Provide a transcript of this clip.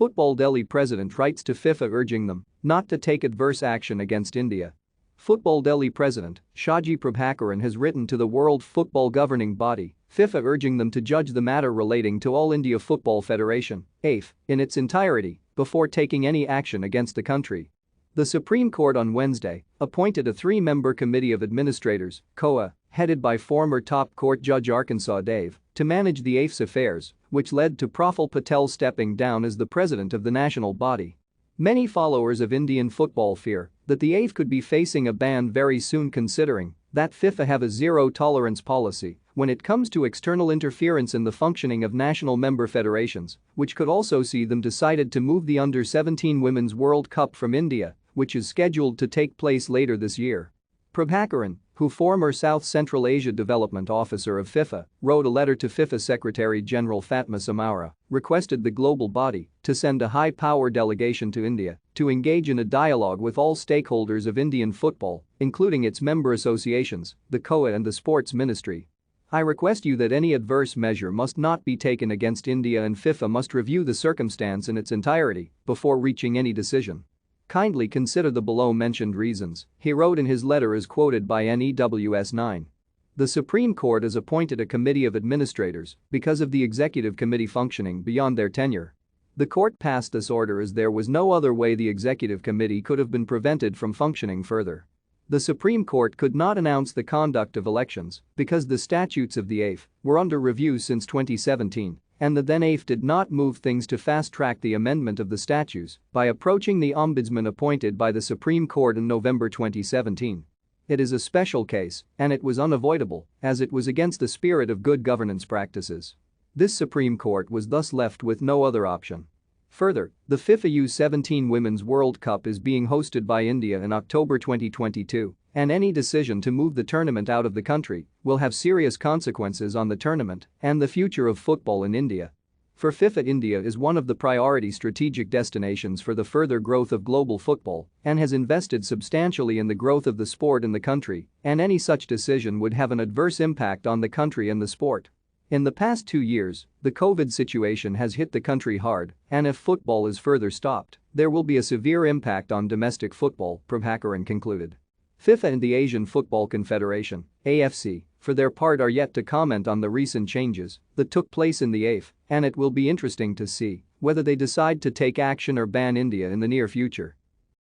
Football Delhi president writes to FIFA urging them not to take adverse action against India. Football Delhi president Shaji Prabhakaran has written to the World Football Governing Body, FIFA, urging them to judge the matter relating to All India Football Federation (AIF) in its entirety before taking any action against the country. The Supreme Court on Wednesday appointed a three-member committee of administrators, COA, headed by former top court judge Arkansas Dave, to manage the AIF's affairs, which led to Praful Patel stepping down as the president of the national body. Many followers of Indian football fear that the AIF could be facing a ban very soon, considering that FIFA have a zero-tolerance policy when it comes to external interference in the functioning of national member federations, which could also see them decided to move the Under-17 Women's World Cup from India, which is scheduled to take place later this year. Prabhakaran, who former South Central Asia Development Officer of FIFA, wrote a letter to FIFA Secretary-General Fatma Samaura, requested the global body to send a high-power delegation to India to engage in a dialogue with all stakeholders of Indian football, including its member associations, the COA and the Sports Ministry. I request you that any adverse measure must not be taken against India, and FIFA must review the circumstance in its entirety before reaching any decision. Kindly consider the below-mentioned reasons, he wrote in his letter, as quoted by NEWS 9. The Supreme Court has appointed a committee of administrators because of the executive committee functioning beyond their tenure. The court passed this order as there was no other way the executive committee could have been prevented from functioning further. The Supreme Court could not announce the conduct of elections because the statutes of the AIF were under review since 2017. And the then AIF did not move things to fast-track the amendment of the statutes by approaching the ombudsman appointed by the Supreme Court in November 2017. It is a special case, and it was unavoidable, as it was against the spirit of good governance practices. This Supreme Court was thus left with no other option. Further, the FIFA U17 Women's World Cup is being hosted by India in October 2022, and any decision to move the tournament out of the country will have serious consequences on the tournament and the future of football in India. For FIFA, India is one of the priority strategic destinations for the further growth of global football and has invested substantially in the growth of the sport in the country, and any such decision would have an adverse impact on the country and the sport. In the past 2 years, the COVID situation has hit the country hard, and if football is further stopped, there will be a severe impact on domestic football, Prabhakaran concluded. FIFA and the Asian Football Confederation (AFC), for their part, are yet to comment on the recent changes that took place in the AIF, and it will be interesting to see whether they decide to take action or ban India in the near future.